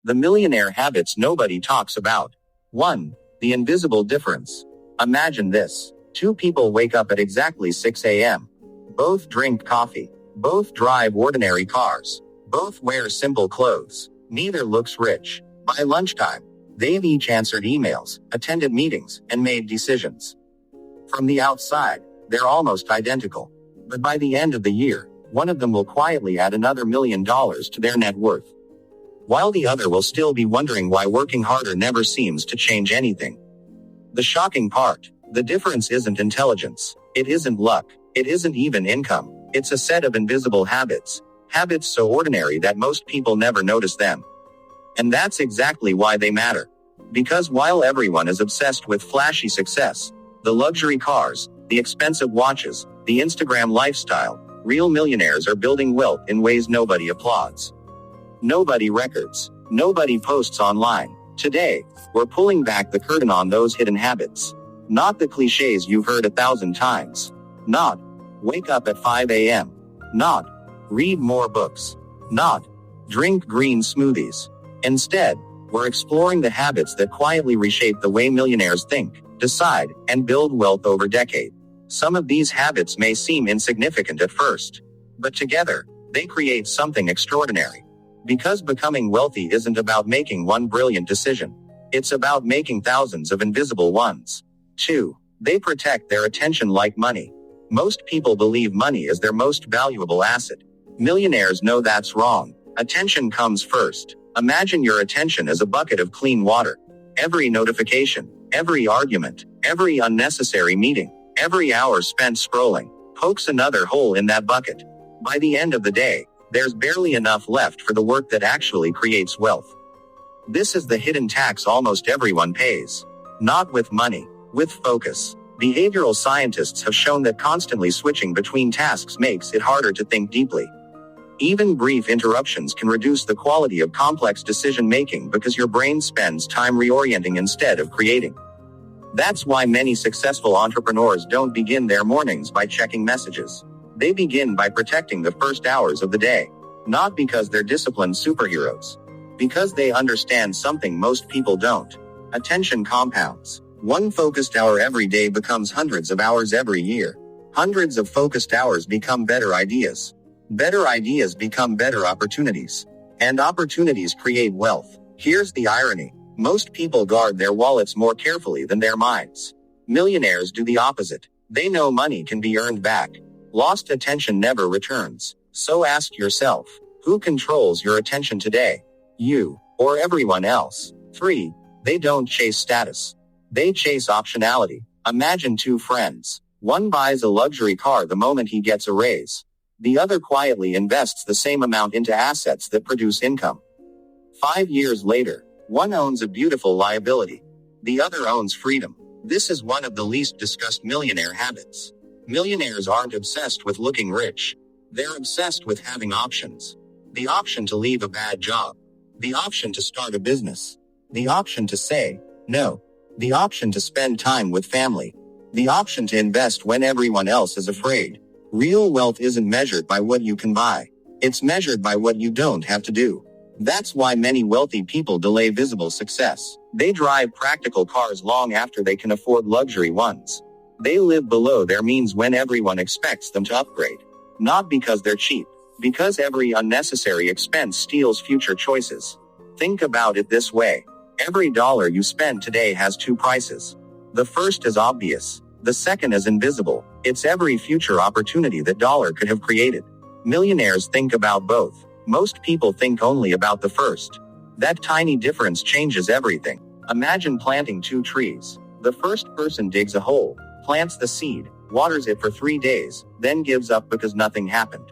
The millionaire habits nobody talks about. 1. The invisible difference. Imagine this. Two people wake up at exactly 6 a.m. Both drink coffee. Both drive ordinary cars. Both wear simple clothes. Neither looks rich. By lunchtime, they've each answered emails, attended meetings, and made decisions. From the outside, they're almost identical. But by the end of the year, one of them will quietly add another $1 million to their net worth, while the other will still be wondering why working harder never seems to change anything. The shocking part, the difference isn't intelligence. It isn't luck. It isn't even income. It's a set of invisible habits. Habits so ordinary that most people never notice them. And that's exactly why they matter. Because while everyone is obsessed with flashy success, the luxury cars, the expensive watches, the Instagram lifestyle, real millionaires are building wealth in ways nobody applauds. Nobody records. Nobody posts online. Today, we're pulling back the curtain on those hidden habits. Not the cliches you've heard 1,000 times. Not, wake up at 5 a.m. Not, read more books. Not, drink green smoothies. Instead, we're exploring the habits that quietly reshape the way millionaires think, decide, and build wealth over decades. Some of these habits may seem insignificant at first, but together, they create something extraordinary. Because becoming wealthy isn't about making one brilliant decision. It's about making thousands of invisible ones. 2. They protect their attention like money. Most people believe money is their most valuable asset. Millionaires know that's wrong. Attention comes first. Imagine your attention as a bucket of clean water. Every notification, every argument, every unnecessary meeting, every hour spent scrolling, pokes another hole in that bucket. By the end of the day, there's barely enough left for the work that actually creates wealth. This is the hidden tax almost everyone pays. Not with money, with focus. Behavioral scientists have shown that constantly switching between tasks makes it harder to think deeply. Even brief interruptions can reduce the quality of complex decision-making because your brain spends time reorienting instead of creating. That's why many successful entrepreneurs don't begin their mornings by checking messages. They begin by protecting the first hours of the day. Not because they're disciplined superheroes. Because they understand something most people don't. Attention compounds. One focused hour every day becomes hundreds of hours every year. Hundreds of focused hours become better ideas. Better ideas become better opportunities. And opportunities create wealth. Here's the irony. Most people guard their wallets more carefully than their minds. Millionaires do the opposite. They know money can be earned back. Lost attention never returns. So ask yourself, who controls your attention today? You, or everyone else? 3. They don't chase status. They chase optionality. Imagine two friends. One buys a luxury car the moment he gets a raise. The other quietly invests the same amount into assets that produce income. 5 years later, one owns a beautiful liability. The other owns freedom. This is one of the least discussed millionaire habits. Millionaires aren't obsessed with looking rich. They're obsessed with having options. The option to leave a bad job. The option to start a business. The option to say no. The option to spend time with family. The option to invest when everyone else is afraid. Real wealth isn't measured by what you can buy. It's measured by what you don't have to do. That's why many wealthy people delay visible success. They drive practical cars long after they can afford luxury ones. They live below their means when everyone expects them to upgrade. Not because they're cheap, because every unnecessary expense steals future choices. Think about it this way. Every dollar you spend today has two prices. The first is obvious. The second is invisible. It's every future opportunity that dollar could have created. Millionaires think about both. Most people think only about the first. That tiny difference changes everything. Imagine planting 2 trees. The first person digs a hole, plants the seed, waters it for 3 days, then gives up because nothing happened.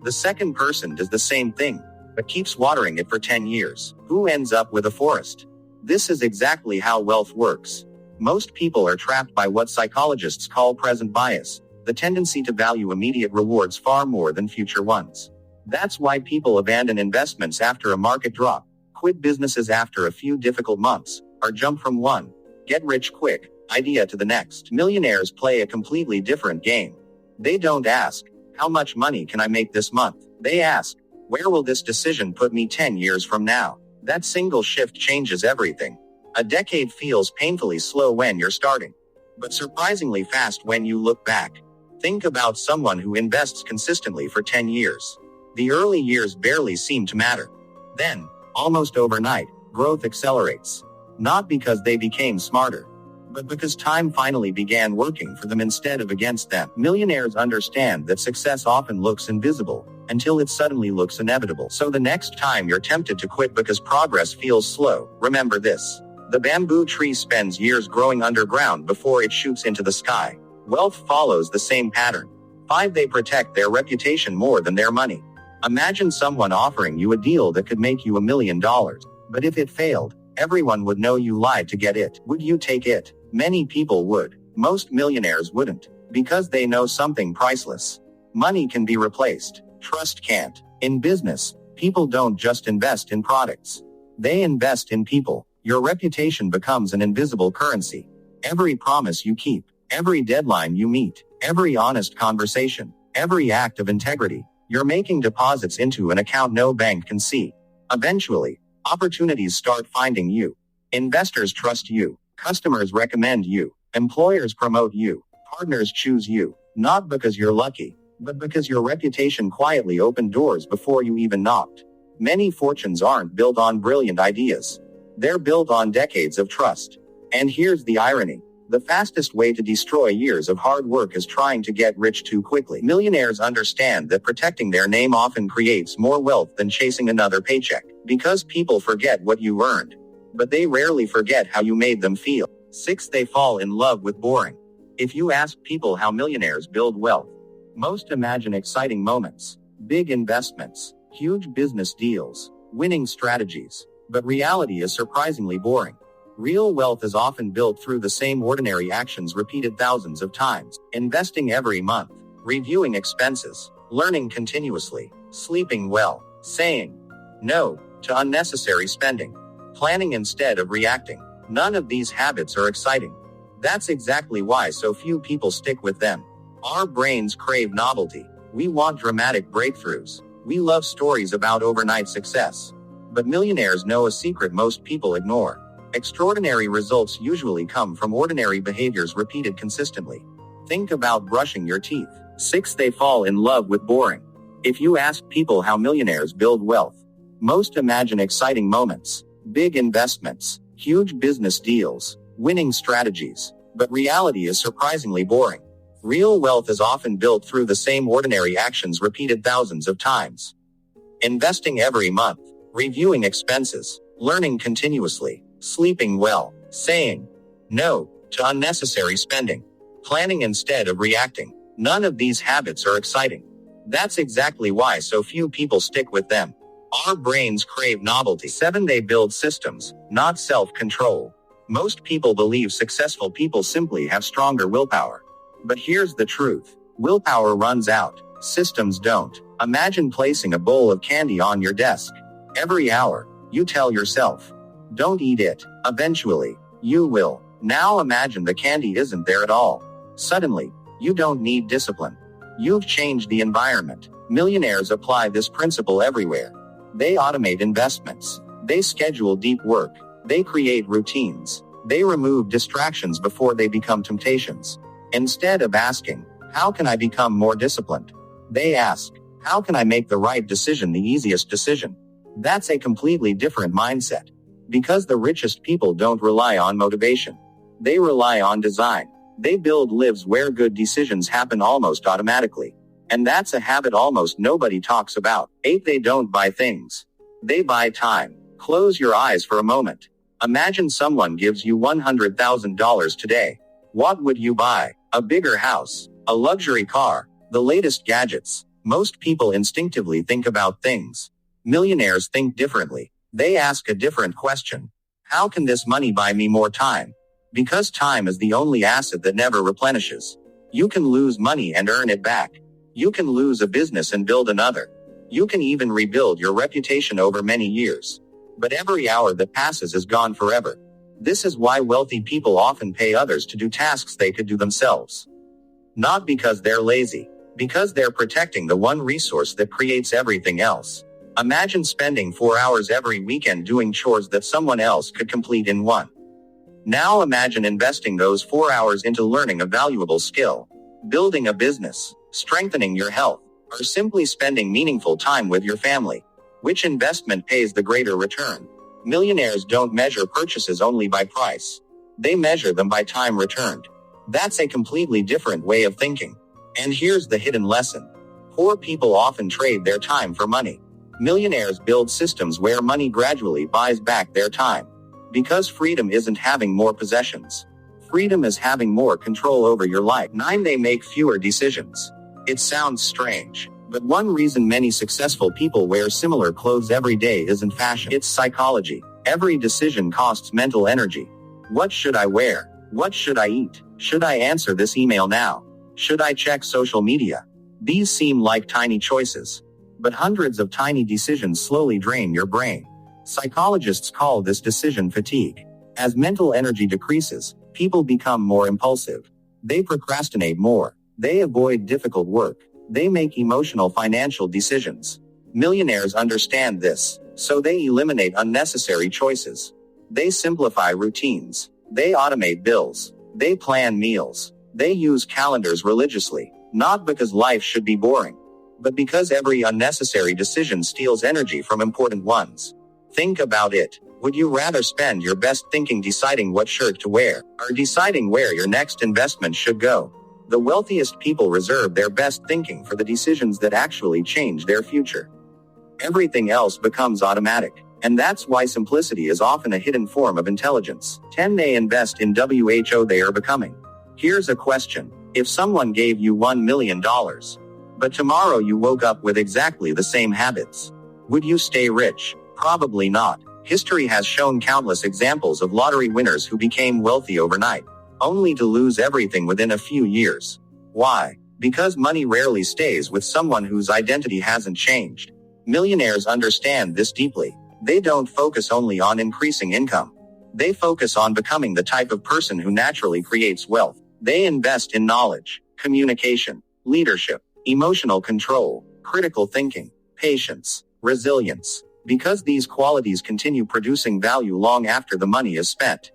The second person does the same thing, but keeps watering it for 10 years. Who ends up with a forest? This is exactly how wealth works. Most people are trapped by what psychologists call present bias, the tendency to value immediate rewards far more than future ones. That's why people abandon investments after a market drop, quit businesses after a few difficult months, or jump from one get rich quick idea to the next. Millionaires play a completely different game. They don't ask, how much money can I make this month? They ask, where will this decision put me 10 years from now? That single shift changes everything. A decade feels painfully slow when you're starting, but surprisingly fast when you look back. Think about someone who invests consistently for 10 years. The early years barely seem to matter. Then, almost overnight, growth accelerates. Not because they became smarter, but because time finally began working for them instead of against them. Millionaires understand that success often looks invisible, until it suddenly looks inevitable. So the next time you're tempted to quit because progress feels slow, remember this. The bamboo tree spends years growing underground before it shoots into the sky. Wealth follows the same pattern. 5. They protect their reputation more than their money. Imagine someone offering you a deal that could make you $1 million. But if it failed, everyone would know you lied to get it. Would you take it? Many people would. Most millionaires wouldn't. Because they know something priceless. Money can be replaced. Trust can't. In business, people don't just invest in products. They invest in people. Your reputation becomes an invisible currency. Every promise you keep, every deadline you meet, every honest conversation, every act of integrity, you're making deposits into an account no bank can see. Eventually, opportunities start finding you. Investors trust you. Customers recommend you. Employers promote you. Partners choose you. Not because you're lucky, but because your reputation quietly opened doors before you even knocked. Many fortunes aren't built on brilliant ideas. They're built on decades of trust. And here's the irony. The fastest way to destroy years of hard work is trying to get rich too quickly. Millionaires understand that protecting their name often creates more wealth than chasing another paycheck. Because people forget what you earned, but they rarely forget how you made them feel. 6. They fall in love with boring. If you ask people how millionaires build wealth, most imagine exciting moments, big investments, huge business deals, winning strategies. But reality is surprisingly boring. Real wealth is often built through the same ordinary actions repeated thousands of times. Investing every month, reviewing expenses, learning continuously, sleeping well, saying no to unnecessary spending, planning instead of reacting. None of these habits are exciting. That's exactly why so few people stick with them. Our brains crave novelty. We want dramatic breakthroughs. We love stories about overnight success. But millionaires know a secret most people ignore. Extraordinary results usually come from ordinary behaviors repeated consistently. Think about brushing your teeth. 6. They fall in love with boring. If you ask people how millionaires build wealth, most imagine exciting moments, big investments, huge business deals, winning strategies. But reality is surprisingly boring. Real wealth is often built through the same ordinary actions repeated thousands of times. Investing every month, reviewing expenses, learning continuously, sleeping well, saying no to unnecessary spending, planning instead of reacting. None of these habits are exciting. That's exactly why so few people stick with them. Our brains crave novelty. 7. They build systems, not self-control. Most people believe successful people simply have stronger willpower. But here's the truth. Willpower runs out. Systems don't. Imagine placing a bowl of candy on your desk. Every hour, you tell yourself, don't eat it. Eventually, you will. Now imagine the candy isn't there at all. Suddenly, you don't need discipline. You've changed the environment. Millionaires apply this principle everywhere. They automate investments. They schedule deep work. They create routines. They remove distractions before they become temptations. Instead of asking, how can I become more disciplined? They ask, how can I make the right decision the easiest decision? That's a completely different mindset. Because the richest people don't rely on motivation. They rely on design. They build lives where good decisions happen almost automatically. And that's a habit almost nobody talks about. 8. They don't buy things. They buy time. Close your eyes for a moment. Imagine someone gives you $100,000 today. What would you buy? A bigger house, a luxury car, the latest gadgets. Most people instinctively think about things. Millionaires think differently. They ask a different question. How can this money buy me more time? Because time is the only asset that never replenishes. You can lose money and earn it back. You can lose a business and build another. You can even rebuild your reputation over many years. But every hour that passes is gone forever. This is why wealthy people often pay others to do tasks they could do themselves. Not because they're lazy, because they're protecting the one resource that creates everything else. Imagine spending 4 hours every weekend doing chores that someone else could complete in one. Now imagine investing those 4 hours into learning a valuable skill, building a business, strengthening your health, or simply spending meaningful time with your family. Which investment pays the greater return? Millionaires don't measure purchases only by price. They measure them by time returned. That's a completely different way of thinking. And here's the hidden lesson. Poor people often trade their time for money. Millionaires build systems where money gradually buys back their time. Because freedom isn't having more possessions. Freedom is having more control over your life. 9. They make fewer decisions. It sounds strange, but one reason many successful people wear similar clothes every day isn't fashion. It's psychology. Every decision costs mental energy. What should I wear? What should I eat? Should I answer this email now? Should I check social media? These seem like tiny choices, but hundreds of tiny decisions slowly drain your brain. Psychologists call this decision fatigue. As mental energy decreases, people become more impulsive. They procrastinate more. They avoid difficult work. They make emotional financial decisions. Millionaires understand this, so they eliminate unnecessary choices. They simplify routines. They automate bills. They plan meals. They use calendars religiously, not because life should be boring, but because every unnecessary decision steals energy from important ones. Think about it. Would you rather spend your best thinking deciding what shirt to wear, or deciding where your next investment should go? The wealthiest people reserve their best thinking for the decisions that actually change their future. Everything else becomes automatic. And that's why simplicity is often a hidden form of intelligence. 10. They invest in who they are becoming. Here's a question. If someone gave you $1 million, but tomorrow you woke up with exactly the same habits, would you stay rich? Probably not. History has shown countless examples of lottery winners who became wealthy overnight, only to lose everything within a few years. Why? Because money rarely stays with someone whose identity hasn't changed. Millionaires understand this deeply. They don't focus only on increasing income. They focus on becoming the type of person who naturally creates wealth. They invest in knowledge, communication, leadership, emotional control, critical thinking, patience, resilience, because these qualities continue producing value long after the money is spent.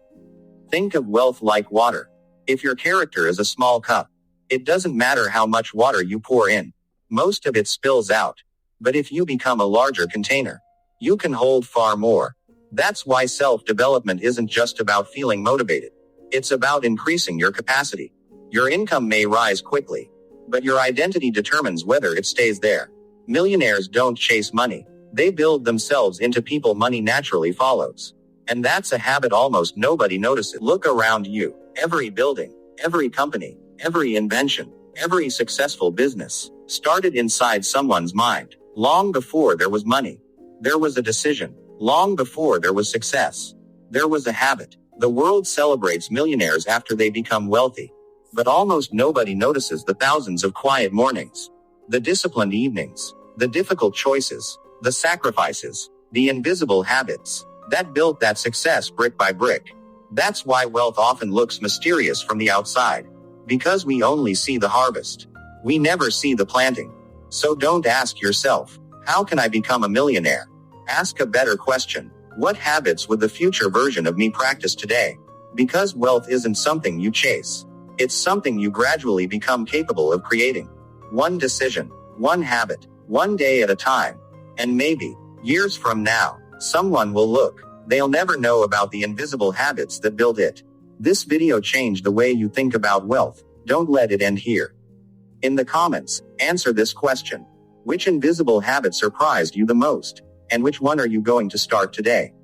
Think of wealth like water. If your character is a small cup, it doesn't matter how much water you pour in. Most of it spills out. But if you become a larger container, you can hold far more. That's why self-development isn't just about feeling motivated. It's about increasing your capacity. Your income may rise quickly, but your identity determines whether it stays there. Millionaires don't chase money. They build themselves into people money naturally follows. And that's a habit almost nobody notices. Look around you. Every building, every company, every invention, every successful business started inside someone's mind. Long before there was money, there was a decision. Long before there was success, there was a habit. The world celebrates millionaires after they become wealthy, but almost nobody notices the thousands of quiet mornings, the disciplined evenings, the difficult choices, the sacrifices, the invisible habits that built that success brick by brick. That's why wealth often looks mysterious from the outside, because we only see the harvest. We never see the planting. So don't ask yourself, how can I become a millionaire? Ask a better question. What habits would the future version of me practice today? Because wealth isn't something you chase. It's something you gradually become capable of creating. One decision, one habit, one day at a time. And maybe, years from now, someone will look. They'll never know about the invisible habits that built it. This video changed the way you think about wealth. Don't let it end here. In the comments, answer this question. Which invisible habit surprised you the most? And which one are you going to start today?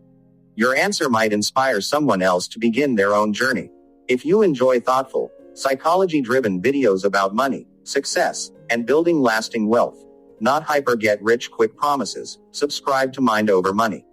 Your answer might inspire someone else to begin their own journey. If you enjoy thoughtful, psychology-driven videos about money, success, and building lasting wealth, not hyper get-rich-quick promises, subscribe to Mind Over Money.